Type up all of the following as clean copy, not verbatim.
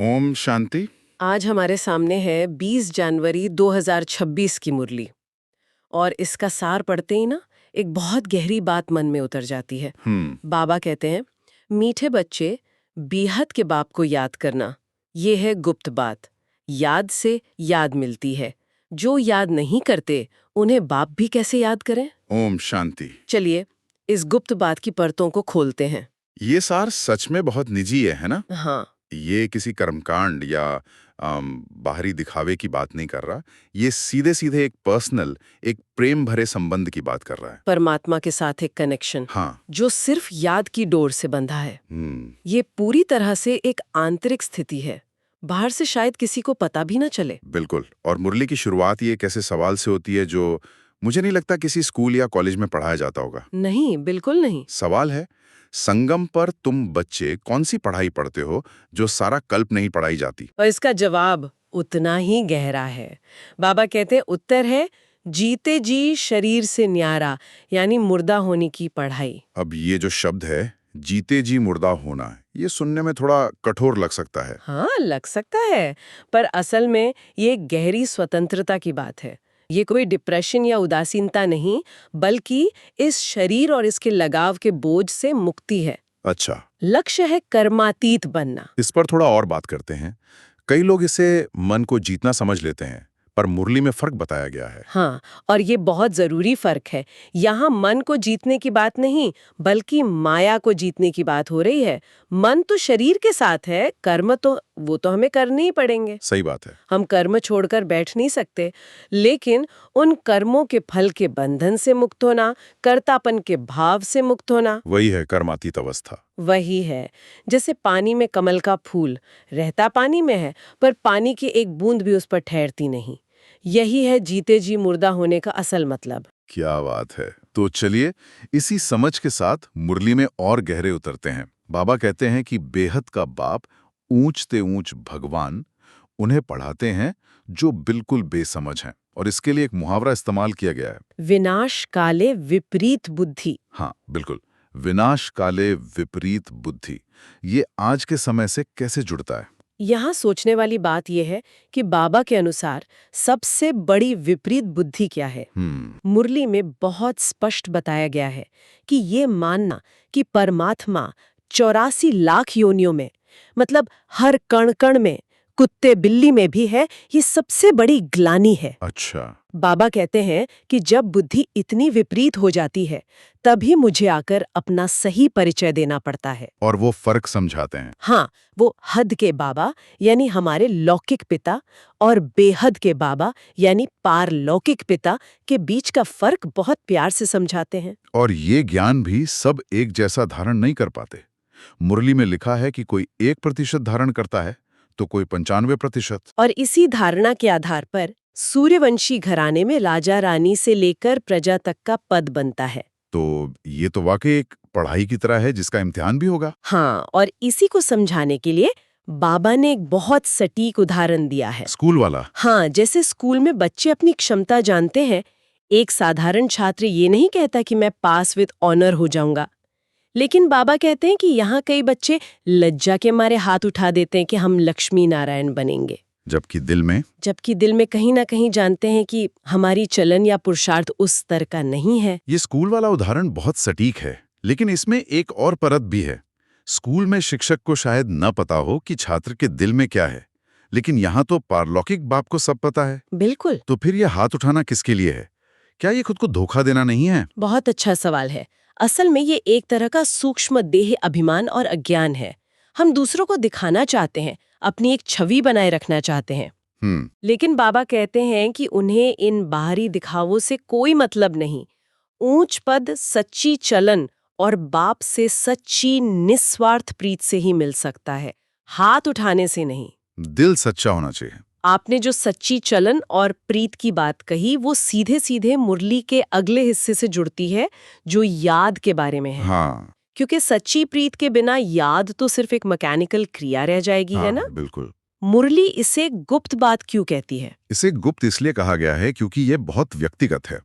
ओम शांति। आज हमारे सामने है 20 जनवरी 2026 की मुरली। और इसका सार पढ़ते ही ना एक बहुत गहरी बात मन में उतर जाती है। बाबा कहते हैं, मीठे बच्चे, बेहद के बाप को याद करना, ये है गुप्त बात। याद से याद मिलती है। जो याद नहीं करते उन्हें बाप भी कैसे याद करें। ओम शांति। चलिए इस गुप्त बात की परतों को खोलते हैं। ये सार सच में बहुत निजी है ना? हाँ, ये किसी कर्मकांड या बाहरी दिखावे की बात नहीं कर रहा। ये सीधे सीधे एक पर्सनल, एक प्रेम भरे संबंध की बात कर रहा है। परमात्मा के साथ एक कनेक्शन, हाँ। जो सिर्फ याद की डोर से बंधा है। ये पूरी तरह से एक आंतरिक स्थिति है, बाहर से शायद किसी को पता भी ना चले। बिल्कुल। और मुरली की शुरुआत ये एक ऐसे सवाल से होती है जो मुझे नहीं लगता किसी स्कूल या कॉलेज में पढ़ाया जाता होगा। नहीं, बिल्कुल नहीं। सवाल है, संगम पर तुम बच्चे कौन सी पढ़ाई पढ़ते हो जो सारा कल्प नहीं पढ़ाई जाती? और इसका जवाब उतना ही गहरा है। बाबा कहते हैं, उत्तर है जीते जी शरीर से न्यारा, यानी मुर्दा होने की पढ़ाई। अब ये जो शब्द है, जीते जी मुर्दा होना, ये सुनने में थोड़ा कठोर लग सकता है। हाँ, लग सकता है, पर असल में ये गहरी स्वतंत्रता की बात है। ये कोई डिप्रेशन या उदासीनता नहीं, बल्कि इस शरीर और इसके लगाव के बोझ से मुक्ति है। अच्छा। लक्ष्य है कर्मातीत बनना। इस पर थोड़ा और बात करते हैं। कई लोग इसे मन को जीतना समझ लेते हैं, पर मुरली में फर्क बताया गया है। हाँ, और ये बहुत जरूरी फर्क है। यहाँ मन को जीतने की बात नहीं, बल्कि माया को जीतने की बात हो रही है। मन तो शरीर के साथ है, कर्म तो वो तो हमें करने ही पड़ेंगे। सही बात है। हम कर्म छोड़कर बैठ नहीं सकते, लेकिन उन कर्मों के फल के बंधन से मुक्त होना, कर्तापन के भाव से मुक्त होना, वही है कर्मातीत अवस्था। वही है। जैसे पानी में कमल का फूल रहता पानी में है, पर पानी की एक बूंद भी उस पर ठहरती नहीं। यही है जीते जी मुर्दा होने का असल मतलब। क्या बात है। तो चलिए इसी समझ के साथ मुरली में और गहरे उतरते हैं। बाबा कहते हैं कि बेहद का बाप, ऊंचते ऊंच भगवान, उन्हें पढ़ाते हैं जो बिल्कुल बेसमझ हैं। और इसके लिए एक मुहावरा इस्तेमाल किया गया है, विनाश काले विपरीत बुद्धि। हाँ बिल्कुल, विनाश काले विपरीत बुद्धि। ये आज के समय से कैसे जुड़ता है? यहाँ सोचने वाली बात यह है कि बाबा के अनुसार सबसे बड़ी विपरीत बुद्धि क्या है। मुरली में बहुत स्पष्ट बताया गया है कि ये मानना कि परमात्मा 84 लाख योनियों में, मतलब हर कण कण में, कुत्ते बिल्ली में भी है, ये सबसे बड़ी ग्लानि है। अच्छा। बाबा कहते हैं कि जब बुद्धि इतनी विपरीत हो जाती है, तभी मुझे आकर अपना सही परिचय देना पड़ता है। और वो फर्क समझाते हैं। हाँ, वो हद के बाबा यानी हमारे लौकिक पिता और बेहद के बाबा यानी पारलौकिक पिता के बीच का फर्क बहुत प्यार से समझाते हैं। और ये ज्ञान भी सब एक जैसा धारण नहीं कर पाते। मुरली में लिखा है कि कोई 1% धारण करता है तो कोई 95%। और इसी धारणा के आधार पर सूर्यवंशी घराने में राजा रानी से लेकर प्रजा तक का पद बनता है। तो ये तो वाकई एक पढ़ाई की तरह है जिसका इम्तिहान भी होगा। हाँ, और इसी को समझाने के लिए बाबा ने एक बहुत सटीक उदाहरण दिया है। स्कूल वाला? हाँ, जैसे स्कूल में बच्चे अपनी क्षमता जानते हैं। एक साधारण छात्र ये नहीं कहता कि मैं पास विद ऑनर हो जाऊंगा, लेकिन बाबा कहते हैं कि यहाँ कई बच्चे लज्जा के मारे हाथ उठा देते हैं कि हम लक्ष्मी नारायण बनेंगे, जबकि दिल में कहीं ना कहीं जानते हैं कि हमारी चलन या पुरुषार्थ उस स्तर का नहीं है। ये स्कूल वाला उदाहरण बहुत सटीक है, लेकिन इसमें एक और परत भी है। स्कूल में शिक्षक को शायद न पता हो कि छात्र के दिल में क्या है, लेकिन यहाँ तो पारलौकिक बाप को सब पता है। बिल्कुल। तो फिर ये हाथ उठाना किसके लिए है? क्या ये खुद को धोखा देना नहीं है? बहुत अच्छा सवाल है। असल में ये एक तरह का सूक्ष्म देह अभिमान और अज्ञान है। हम दूसरों को दिखाना चाहते हैं, अपनी एक छवि बनाए रखना चाहते हैं। लेकिन बाबा कहते हैं कि उन्हें इन बाहरी दिखावों से कोई मतलब नहीं। ऊंच पद सच्ची चलन और बाप से सच्ची निस्वार्थ प्रीत से ही मिल सकता है, हाथ उठाने से नहीं। दिल सच्चा होना चाहिए। आपने जो सच्ची चलन और प्रीत की बात कही, वो सीधे सीधे मुरली के अगले हिस्से से जुड़ती है जो याद के बारे में है। हाँ। क्योंकि सच्ची प्रीत के बिना याद तो सिर्फ एक मैकेनिकल क्रिया रह जाएगी, हाँ, है ना? बिल्कुल। मुरली इसे गुप्त बात क्यों कहती है? इसे गुप्त इसलिए कहा गया है क्योंकि ये बहुत व्यक्तिगत है।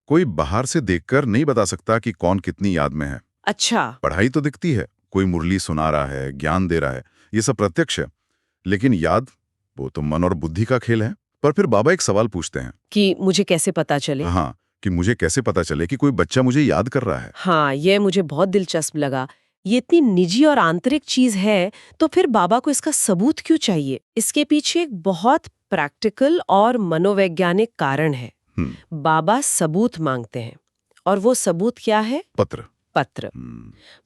कोई बाहर से देखकर नहीं बता सकता कि कौन कितनी याद में है। अच्छा। पढ़ाई तो दिखती है, कोई मुरली सुना रहा है, ज्ञान दे रहा है, ये सब प्रत्यक्ष है। लेकिन याद, वो तो मन और बुद्धि का खेल है। पर फिर बाबा एक सवाल पूछते हैं कि मुझे कैसे पता चले? हाँ, कि मुझे कैसे पता चले कि कोई बच्चा मुझे याद कर रहा है। हाँ, ये मुझे बहुत दिलचस्प लगा। ये इतनी निजी और आंतरिक चीज है, तो फिर बाबा को इसका सबूत क्यों चाहिए? इसके पीछे एक बहुत प्रैक्टिकल और मनोवैज्ञानिक कारण है। बाबा सबूत मांगते हैं, और वो सबूत क्या है? पत्र। पत्र।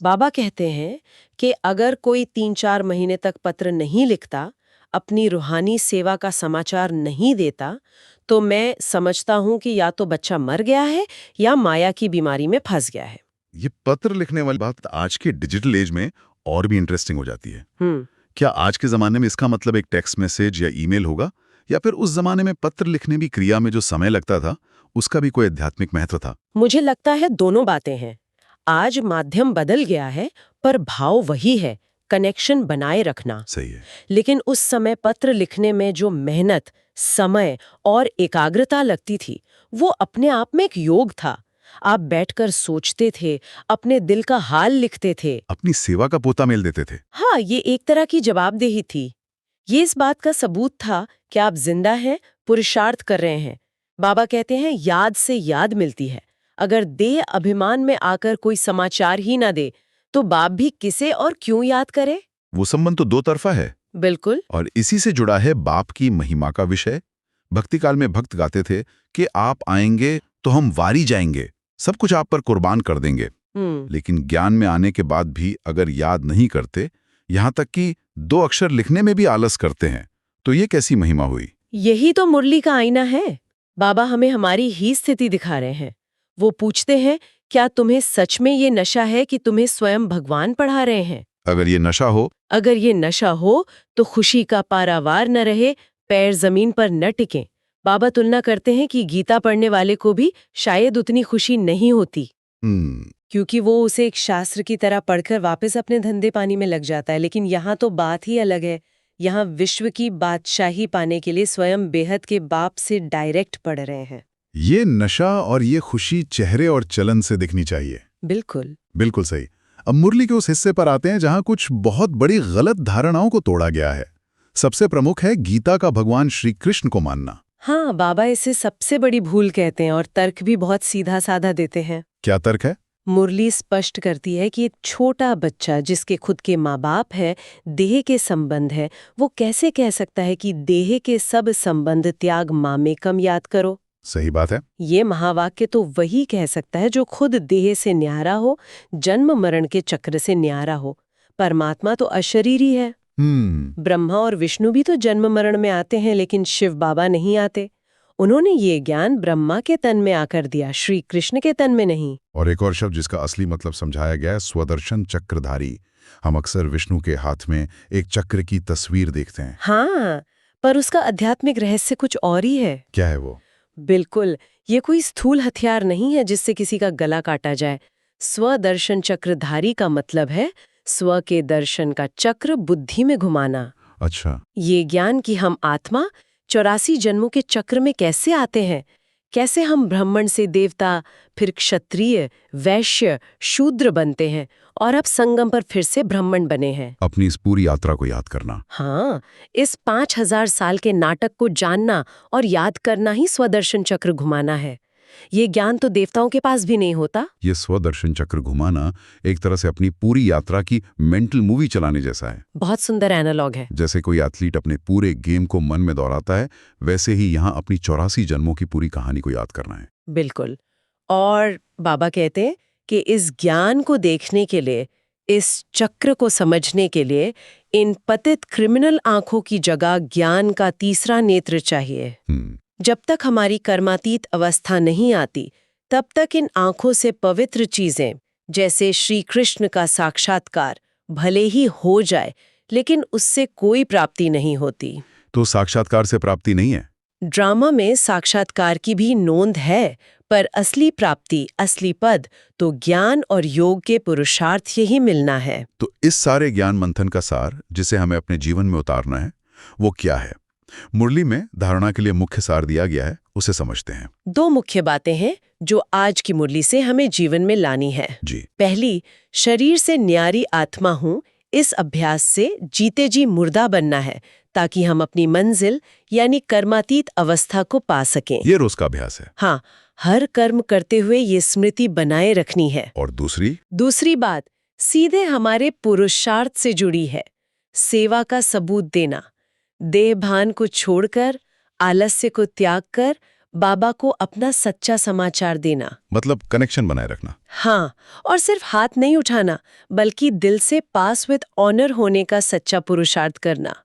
बाबा कहते हैं कि अगर कोई 3-4 महीने तक पत्र नहीं लिखता, अपनी रूहानी सेवा का समाचार नहीं देता, तो मैं समझता हूं कि या तो बच्चा मर गया है या माया की बीमारी में फंस गया है। ये पत्र लिखने वाली बात आज के डिजिटल एज में और भी इंटरेस्टिंग हो जाती है। क्या आज के जमाने में इसका मतलब एक टेक्स्ट मैसेज या ईमेल होगा, या फिर उस जमाने में पत्र लिखने की क्रिया में जो समय लगता था उसका भी कोई आध्यात्मिक महत्व था? मुझे लगता है दोनों बातें हैं। आज माध्यम बदल गया है, पर भाव वही है, कनेक्शन बनाए रखना। सही है। लेकिन उस समय पत्र लिखने में जो मेहनत, समय और एकाग्रता लगती थी, वो अपने आप में एक योग था। आप बैठकर सोचते थे, अपने दिल का हाल लिखते थे, अपनी सेवा का पोता मेल देते थे। हाँ, ये एक तरह की जवाबदेही थी। ये इस बात का सबूत था कि आप जिंदा हैं, पुरुषार्थ कर रहे हैं। बाबा कहते हैं याद से याद मिलती है। अगर देह अभिमान में आकर कोई समाचार ही ना दे, तो बाप भी किसे और क्यों याद करे? वो संबंध तो दो तरफा है। बिल्कुल। और इसी से जुड़ा है बाप की महिमा का विषय। भक्ति काल में भक्त गाते थे कि आप आएंगे तो हम वारी जाएंगे, सब कुछ आप पर कुर्बान कर देंगे। लेकिन ज्ञान में आने के बाद भी अगर याद नहीं करते, यहाँ तक कि 2 अक्षर लिखने में भी आलस करते हैं, तो ये कैसी महिमा हुई? यही तो मुरली का आईना है। बाबा हमें हमारी ही स्थिति दिखा रहे हैं। वो पूछते हैं, क्या तुम्हें सच में ये नशा है कि तुम्हें स्वयं भगवान पढ़ा रहे हैं? अगर ये नशा हो तो खुशी का पारावार न रहे, पैर जमीन पर न टिकें। बाबा तुलना करते हैं कि गीता पढ़ने वाले को भी शायद उतनी खुशी नहीं होती, क्योंकि वो उसे एक शास्त्र की तरह पढ़कर वापस अपने धंधे पानी में लग जाता है। लेकिन यहाँ तो बात ही अलग है। यहाँ विश्व की बादशाही पाने के लिए स्वयं बेहद के बाप से डायरेक्ट पढ़ रहे हैं। ये नशा और ये खुशी चेहरे और चलन से दिखनी चाहिए। बिल्कुल बिल्कुल सही। अब मुरली के उस हिस्से पर आते हैं जहां कुछ बहुत बड़ी गलत धारणाओं को तोड़ा गया है। सबसे प्रमुख है गीता का भगवान श्री कृष्ण को मानना। हाँ, बाबा इसे सबसे बड़ी भूल कहते हैं, और तर्क भी बहुत सीधा साधा देते हैं। क्या तर्क है? मुरली स्पष्ट करती है कि एक छोटा बच्चा जिसके खुद के माँ बाप है, देह के संबंध है, वो कैसे कह सकता है कि देह के सब संबंध त्याग मामेकम याद करो? सही बात है। ये महावाक्य तो वही कह सकता है जो खुद देह से न्यारा हो, जन्म मरण के चक्र से न्यारा हो। परमात्मा तो अशरीरी है। ब्रह्मा और विष्णु भी तो जन्म मरण में आते हैं, लेकिन शिव बाबा नहीं आते। उन्होंने ये ज्ञान ब्रह्मा के तन में आकर दिया, श्री कृष्ण के तन में नहीं। और एक और शब्द जिसका असली मतलब समझाया गया है, स्वदर्शन चक्रधारी। हम अक्सर विष्णु के हाथ में एक चक्र की तस्वीर देखते हैं। हाँ, पर उसका आध्यात्मिक रहस्य कुछ और ही है। क्या है वो? बिल्कुल, ये कोई स्थूल हथियार नहीं है जिससे किसी का गला काटा जाए। स्वदर्शन चक्रधारी का मतलब है स्व के दर्शन का चक्र बुद्धि में घुमाना। अच्छा। ये ज्ञान कि हम आत्मा 84 जन्मों के चक्र में कैसे आते हैं, कैसे हम ब्राह्मण से देवता, फिर क्षत्रिय, वैश्य, शूद्र बनते हैं और अब संगम पर फिर से ब्राह्मण बने हैं। अपनी इस पूरी यात्रा को याद करना। हाँ, इस 5000 साल के नाटक को जानना और याद करना ही स्वदर्शन चक्र घुमाना है। ये ज्ञान तो देवताओं के पास भी नहीं होता। ये स्वदर्शन चक्र घुमाना एक तरह से अपनी पूरी यात्रा की मेंटल मूवी चलाने जैसा है। बहुत सुंदर एनालॉग है। जैसे कोई एथलीट अपने पूरे गेम को मन में दोहराता है, वैसे ही यहाँ अपनी 84 जन्मों की पूरी कहानी को याद करना है। बिल्कुल। और बाबा कहते हैं कि इस ज्ञान को देखने के लिए, इस चक्र को समझने के लिए इन पतित क्रिमिनल आंखों की जगह ज्ञान का तीसरा नेत्र चाहिए। जब तक हमारी कर्मातीत अवस्था नहीं आती, तब तक इन आंखों से पवित्र चीजें जैसे श्री कृष्ण का साक्षात्कार भले ही हो जाए, लेकिन उससे कोई प्राप्ति नहीं होती। तो साक्षात्कार से प्राप्ति नहीं है? ड्रामा में साक्षात्कार की भी नोंद है, पर असली प्राप्ति, असली पद तो ज्ञान और योग के पुरुषार्थ ही मिलना है। तो इस सारे ज्ञान मंथन का सार जिसे हमें अपने जीवन में उतारना है, वो क्या है? मुरली में धारणा के लिए मुख्य सार दिया गया है, उसे समझते हैं। 2 मुख्य बातें हैं जो आज की मुरली से हमें जीवन में लानी है। जी। पहली, शरीर से न्यारी आत्मा हूँ, इस अभ्यास से जीते जी मुर्दा बनना है ताकि हम अपनी मंजिल यानी कर्मातीत अवस्था को पा सकें। ये रोज का अभ्यास है। हाँ, हर कर्म करते हुए ये स्मृति बनाए रखनी है। और दूसरी बात सीधे हमारे पुरुषार्थ से जुड़ी है। सेवा का सबूत देना, देह भान को छोड़कर, आलस्य को त्याग कर बाबा को अपना सच्चा समाचार देना, मतलब कनेक्शन बनाए रखना। हाँ, और सिर्फ हाथ नहीं उठाना बल्कि दिल से पास विद ऑनर होने का सच्चा पुरुषार्थ करना।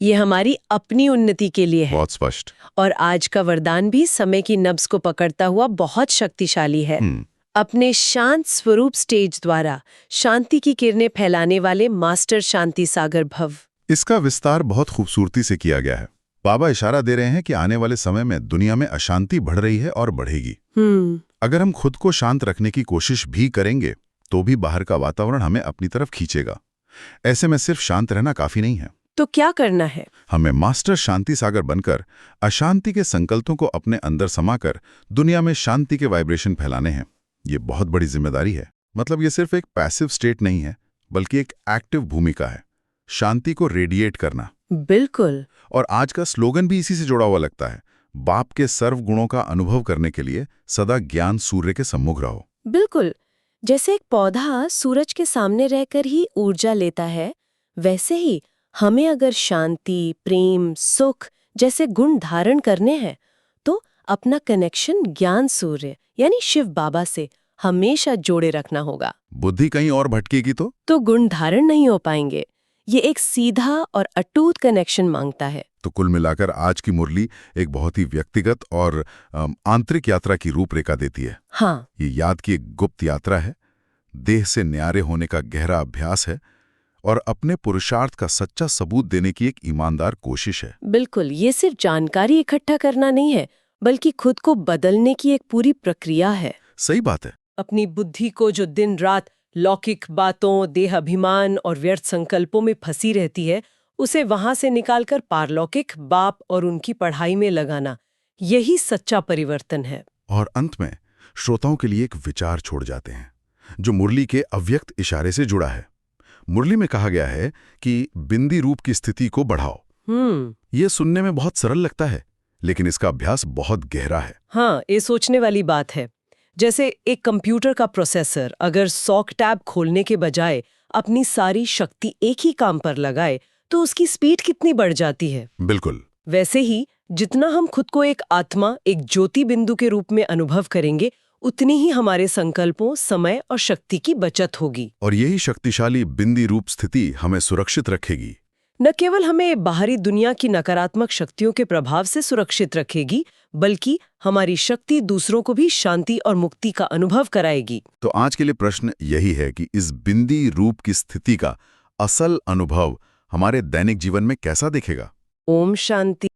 ये हमारी अपनी उन्नति के लिए है। बहुत स्पष्ट। और आज का वरदान भी समय की नब्ज को पकड़ता हुआ बहुत शक्तिशाली है। अपने शांत स्वरूप स्टेज द्वारा शांति की किरणें फैलाने वाले मास्टर शांति सागर भव। इसका विस्तार बहुत खूबसूरती से किया गया है। बाबा इशारा दे रहे हैं कि आने वाले समय में दुनिया में अशांति बढ़ रही है और बढ़ेगी। अगर हम खुद को शांत रखने की कोशिश भी करेंगे तो भी बाहर का वातावरण हमें अपनी तरफ खींचेगा। ऐसे में सिर्फ शांत रहना काफी नहीं है। तो क्या करना है? हमें मास्टर शांति सागर बनकर अशांति के संकल्पों को अपने अंदर समाकर दुनिया में शांति के वाइब्रेशन फैलाने हैं। ये बहुत बड़ी जिम्मेदारी है। मतलब ये सिर्फ एक पैसिव स्टेट नहीं है बल्कि एक एक्टिव भूमिका है, शांति को रेडिएट करना। बिल्कुल। और आज का स्लोगन भी इसी से जुड़ा हुआ लगता है, बाप के सर्व गुणों का अनुभव करने के लिए सदा ज्ञान सूर्य के सम्मुख रहो। बिल्कुल, जैसे एक पौधा सूरज के सामने रहकर ही ऊर्जा लेता है, वैसे ही हमें अगर शांति, प्रेम, सुख जैसे गुण धारण करने हैं तो अपना कनेक्शन ज्ञान सूर्य यानी शिव बाबा से हमेशा जोड़े रखना होगा। बुद्धि कहीं और भटकेगी तो गुण धारण नहीं हो पाएंगे। ये एक सीधा और अटूट कनेक्शन मांगता है। तो कुल मिलाकर आज की मुरली एक बहुत ही व्यक्तिगत और आंतरिक यात्रा की रूपरेखा देती है। हाँ, ये याद की एक गुप्त यात्रा है, देह से न्यारे होने का गहरा अभ्यास है और अपने पुरुषार्थ का सच्चा सबूत देने की एक ईमानदार कोशिश है। बिल्कुल, ये सिर्फ जानकारी इकट्ठा करना नहीं है बल्कि खुद को बदलने की एक पूरी प्रक्रिया है। सही बात है। अपनी बुद्धि को जो दिन रात लौकिक बातों, देह अभिमान और व्यर्थ संकल्पों में फंसी रहती है, उसे वहां से निकालकर पारलौकिक बाप और उनकी पढ़ाई में लगाना, यही सच्चा परिवर्तन है। और अंत में श्रोताओं के लिए एक विचार छोड़ जाते हैं जो मुरली के अव्यक्त इशारे से जुड़ा है। मुरली में कहा गया है कि बिंदी रूप की स्थिति को बढ़ाओ। ये सुनने में बहुत सरल लगता है लेकिन इसका अभ्यास बहुत गहरा है। हाँ, ये सोचने वाली बात है। जैसे एक कंप्यूटर का प्रोसेसर अगर 100 टैब खोलने के बजाय अपनी सारी शक्ति एक ही काम पर लगाए तो उसकी स्पीड कितनी बढ़ जाती है। बिल्कुल। वैसे ही जितना हम खुद को एक आत्मा, एक ज्योति बिंदु के रूप में अनुभव करेंगे, उतनी ही हमारे संकल्पों, समय और शक्ति की बचत होगी। और यही शक्तिशाली बिंदी रूप स्थिति हमें सुरक्षित रखेगी। न केवल हमें बाहरी दुनिया की नकारात्मक शक्तियों के प्रभाव से सुरक्षित रखेगी, बल्कि हमारी शक्ति दूसरों को भी शांति और मुक्ति का अनुभव कराएगी। तो आज के लिए प्रश्न यही है कि इस बिंदी रूप की स्थिति का असल अनुभव हमारे दैनिक जीवन में कैसा दिखेगा? ओम शांति।